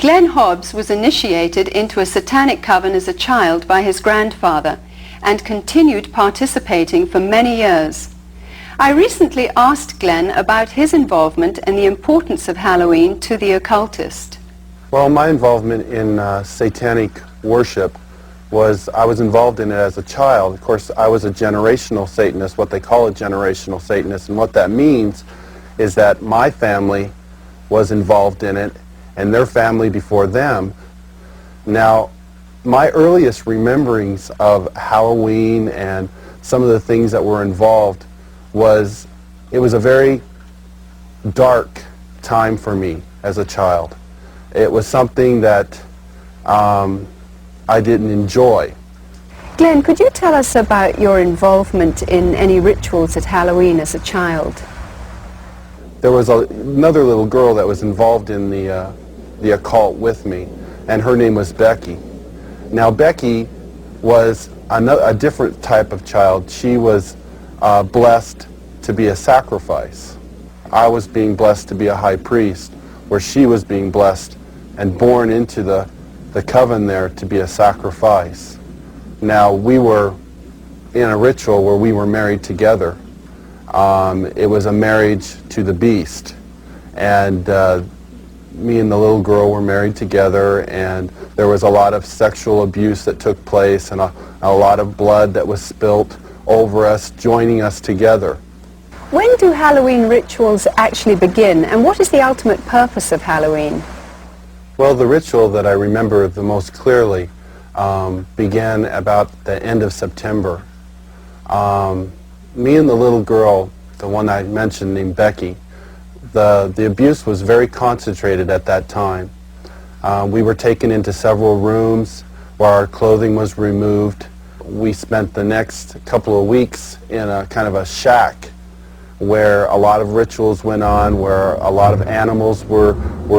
Glenn Hobbs was initiated into a satanic coven as a child by his grandfather and continued participating for many years. I recently asked Glenn about his involvement and the importance of Halloween to the occultist. Well, my involvement in satanic worship was, I was involved in it as a child. Of course, I was a generational Satanist, what they call a generational Satanist, and what that means is that my family was involved in it and their family before them. Now, my earliest rememberings of Halloween and some of the things that were involved was, it was a very dark time for me as a child. It was something that I didn't enjoy. Glenn, could you tell us about your involvement in any rituals at Halloween as a child? There was another little girl that was involved in the occult with me, and her name was Becky. Now, Becky was a different type of child. She was blessed to be a sacrifice. I was being blessed to be a high priest, where she was being blessed and born into the coven there to be a sacrifice. Now, we were in a ritual where we were married together. It was a marriage to the beast, and me and the little girl were married together, and there was a lot of sexual abuse that took place and a lot of blood that was spilt over us, joining us together. When do Halloween rituals actually begin, and what is the ultimate purpose of Halloween? Well, the ritual that I remember the most clearly began about the end of September. Me and the little girl, the one I mentioned named Becky, the abuse was very concentrated at that time. We were taken into several rooms where our clothing was removed. We spent the next couple of weeks in a kind of a shack where a lot of rituals went on, where a lot of animals were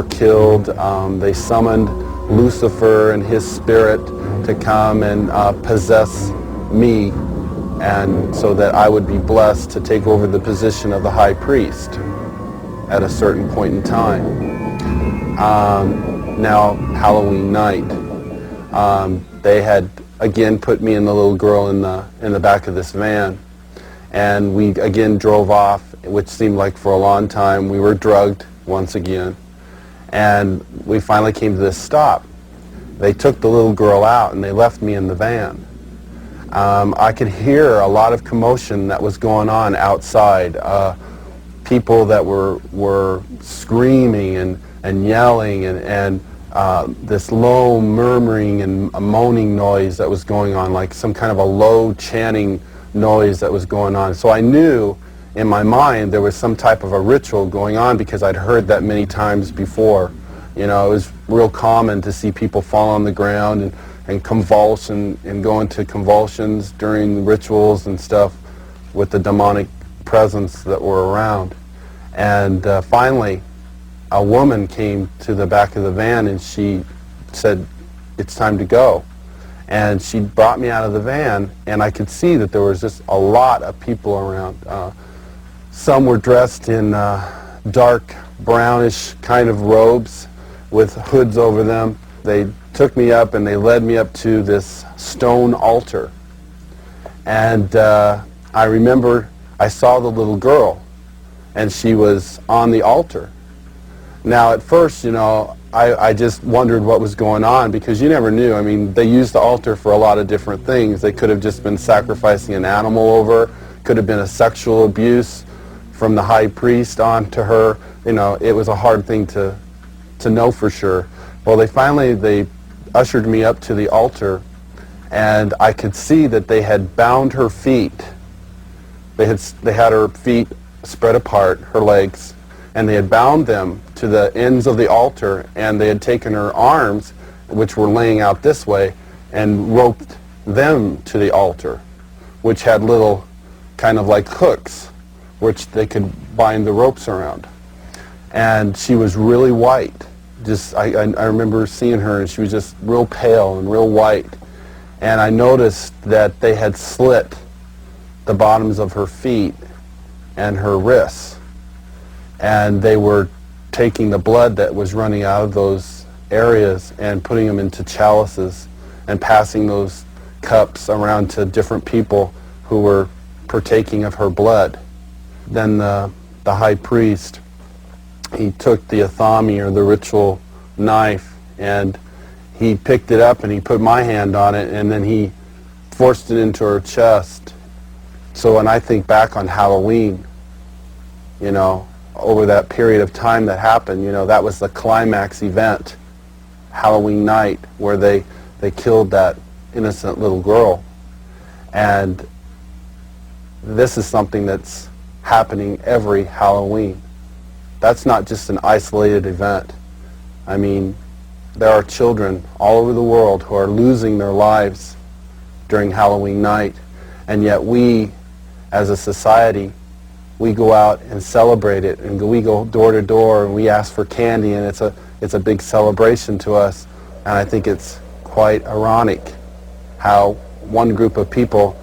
killed. They summoned Lucifer and his spirit to come and possess me, and so that I would be blessed to take over the position of the high priest at a certain point in time. Now, Halloween night, they had again put me and the little girl in the back of this van, and we again drove off, which seemed like for a long time. We were drugged once again, and we finally came to this stop. They took the little girl out and they left me in the van. I could hear a lot of commotion that was going on outside. People that were screaming and yelling, and this low murmuring and a moaning noise that was going on, like some kind of a low chanting noise that was going on. So I knew in my mind there was some type of a ritual going on, because I'd heard that many times before. You know, it was real common to see people fall on the ground and convulse and go into convulsions during rituals and stuff with the demonic presence that were around. And finally, a woman came to the back of the van and she said, "It's time to go." And she brought me out of the van, and I could see that there was just a lot of people around. Some were dressed in dark brownish kind of robes with hoods over them. They took me up and they led me up to this stone altar. And I remember I saw the little girl, and she was on the altar. Now, at first, you know, I just wondered what was going on, because you never knew. I mean, they used the altar for a lot of different things. They could have just been sacrificing an animal over, could have been a sexual abuse from the high priest on to her. You know, it was a hard thing to know for sure. Well, they ushered me up to the altar, and I could see that they had bound her feet. They had her feet spread apart, her legs, and they had bound them to the ends of the altar, and they had taken her arms, which were laying out this way, and roped them to the altar, which had little kind of like hooks, which they could bind the ropes around. And she was really white. I remember seeing her, and she was just real pale and real white. And I noticed that they had slit the bottoms of her feet and her wrists, and they were taking the blood that was running out of those areas and putting them into chalices and passing those cups around to different people who were partaking of her blood. Then the high priest, he took the athami, or the ritual knife, and he picked it up and he put my hand on it, and then he forced it into her chest. So when I think back on Halloween, you know, over that period of time that happened, you know, that was the climax event, Halloween night, where they killed that innocent little girl. And this is something that's happening every Halloween. That's not just an isolated event. I mean, there are children all over the world who are losing their lives during Halloween night, and yet we, as a society, we go out and celebrate it, and we go door to door and we ask for candy, and it's a big celebration to us. And I think it's quite ironic how one group of people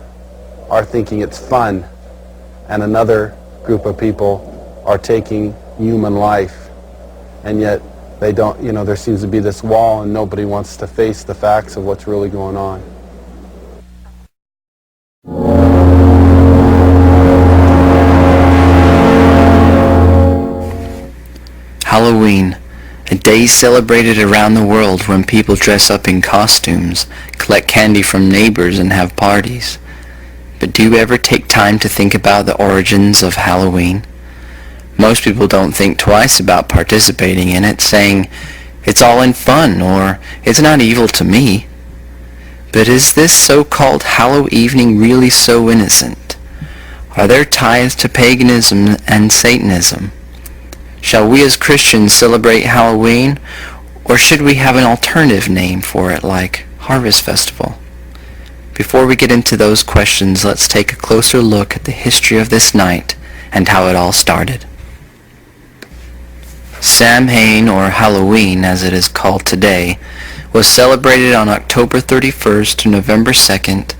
are thinking it's fun and another group of people are taking human life, and yet they don't, you know, there seems to be this wall and nobody wants to face the facts of what's really going on. Halloween, a day celebrated around the world when people dress up in costumes, collect candy from neighbors, and have parties. But do you ever take time to think about the origins of Halloween? Most people don't think twice about participating in it, saying, "It's all in fun," or "It's not evil to me." But is this so-called Hallow evening really so innocent? Are there ties to paganism and Satanism? Shall we as Christians celebrate Halloween, or should we have an alternative name for it, like Harvest Festival? Before we get into those questions, let's take a closer look at the history of this night and how it all started. Samhain, or Halloween as it is called today, was celebrated on October 31st to November 2nd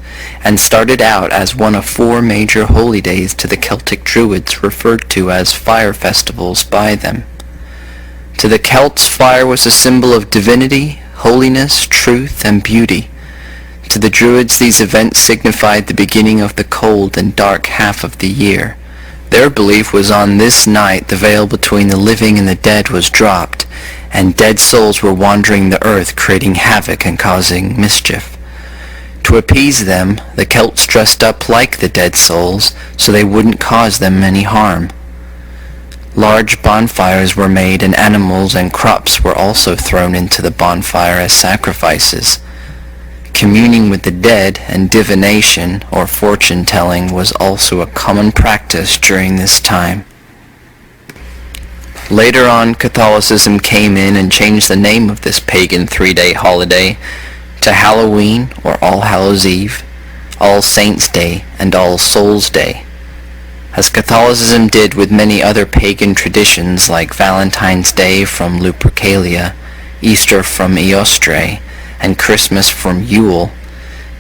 and started out as one of 4 major holy days to the Celtic Druids, referred to as fire festivals by them. To the Celts, fire was a symbol of divinity, holiness, truth, and beauty. To the Druids, these events signified the beginning of the cold and dark half of the year. Their belief was on this night the veil between the living and the dead was dropped, and dead souls were wandering the earth, creating havoc and causing mischief. To appease them, the Celts dressed up like the dead souls so they wouldn't cause them any harm. Large bonfires were made, and animals and crops were also thrown into the bonfire as sacrifices. Communing with the dead and divination, or fortune-telling, was also a common practice during this time. Later on, Catholicism came in and changed the name of this pagan 3-day holiday to Halloween, or All Hallows Eve, All Saints' Day, and All Souls' Day. As Catholicism did with many other pagan traditions like Valentine's Day from Lupercalia, Easter from Eostre, and Christmas from Yule,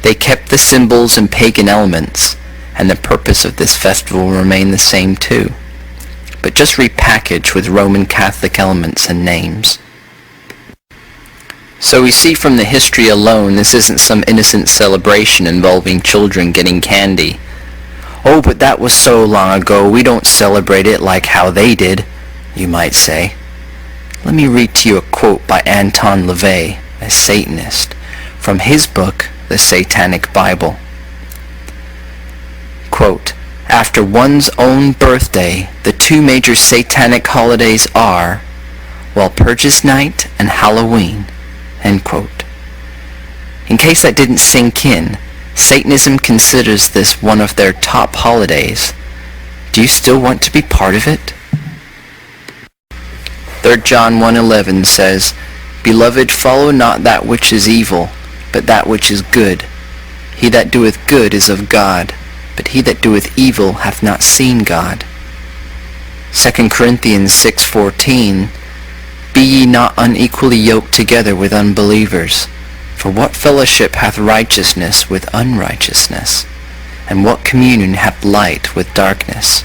they kept the symbols and pagan elements, and the purpose of this festival remained the same too, but just repackaged with Roman Catholic elements and names. So we see from the history alone, this isn't some innocent celebration involving children getting candy. "Oh, but that was so long ago, we don't celebrate it like how they did," you might say. Let me read to you a quote by Anton LaVey, a Satanist, from his book, The Satanic Bible. Quote, "After one's own birthday, the 2 major satanic holidays are Walpurgis Night and Halloween." End quote. In case that didn't sink in, Satanism considers this one of their top holidays. Do you still want to be part of it? 3 John 1:11 says, "Beloved, follow not that which is evil, but that which is good. He that doeth good is of God, but he that doeth evil hath not seen God." 2 Corinthians 6:14, "Be ye not unequally yoked together with unbelievers. For what fellowship hath righteousness with unrighteousness? And what communion hath light with darkness?"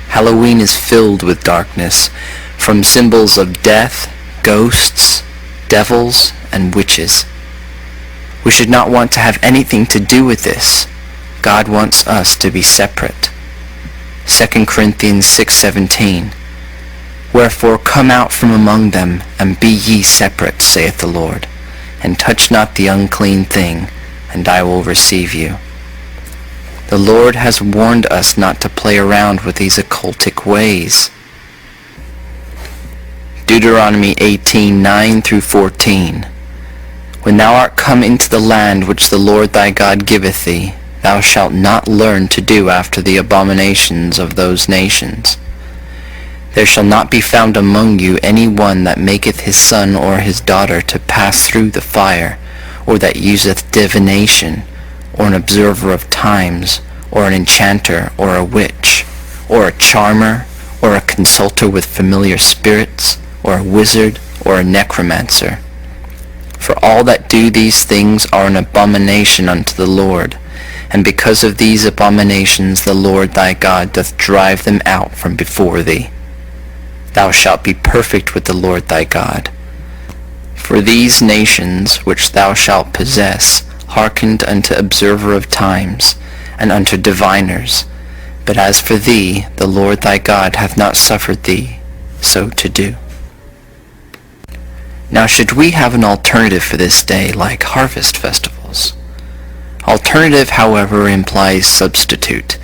Halloween is filled with darkness, from symbols of death, ghosts, devils, and witches. We should not want to have anything to do with this. God wants us to be separate. 2 Corinthians 6:17. Wherefore come out from among them, and be ye separate, saith the Lord, and touch not the unclean thing, and I will receive you. The Lord has warned us not to play around with these occultic ways. Deuteronomy 18:9 through 14. When thou art come into the land which the Lord thy God giveth thee, thou shalt not learn to do after the abominations of those nations. There shall not be found among you any one that maketh his son or his daughter to pass through the fire, or that useth divination, or an observer of times, or an enchanter, or a witch, or a charmer, or a consulter with familiar spirits, or a wizard, or a necromancer. For all that do these things are an abomination unto the Lord, and because of these abominations the Lord thy God doth drive them out from before thee. Thou shalt be perfect with the Lord thy God. For these nations which thou shalt possess hearkened unto observer of times, and unto diviners, but as for thee, the Lord thy God hath not suffered thee so to do. Now should we have an alternative for this day like harvest festivals? Alternative, however, implies substitute.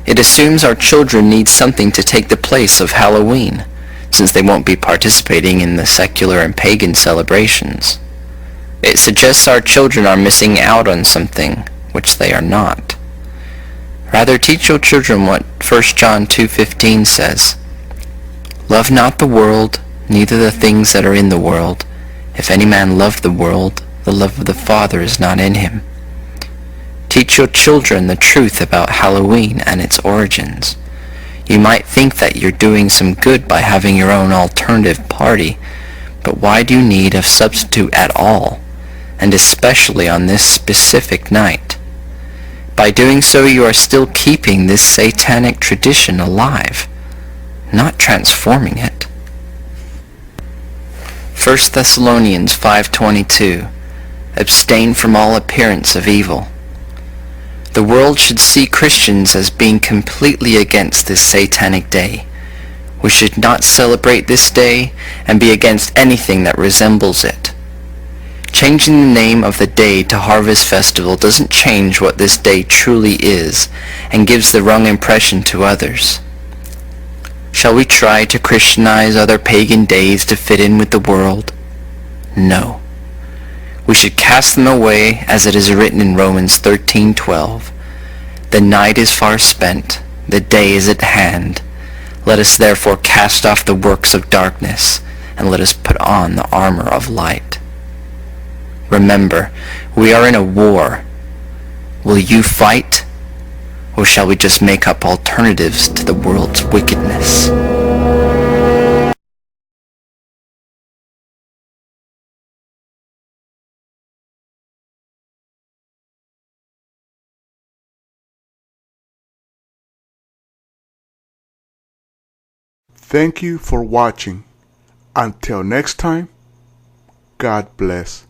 It assumes our children need something to take the place of Halloween, since they won't be participating in the secular and pagan celebrations. It suggests our children are missing out on something, which they are not. Rather, teach your children what 1 John 2:15 says. Love not the world, neither the things that are in the world. If any man love the world, the love of the Father is not in him. Teach your children the truth about Halloween and its origins. You might think that you're doing some good by having your own alternative party, but why do you need a substitute at all, and especially on this specific night? By doing so, you are still keeping this satanic tradition alive, not transforming it. 1 Thessalonians 5:22. Abstain from all appearance of evil. The world should see Christians as being completely against this satanic day. We should not celebrate this day and be against anything that resembles it. Changing the name of the day to Harvest Festival doesn't change what this day truly is and gives the wrong impression to others. Shall we try to Christianize other pagan days to fit in with the world? No. We should cast them away as it is written in Romans 13:12. The night is far spent, the day is at hand. Let us therefore cast off the works of darkness, and let us put on the armor of light. Remember, we are in a war. Will you fight, or shall we just make up alternatives to the world's wickedness? Thank you for watching. Until next time, God bless.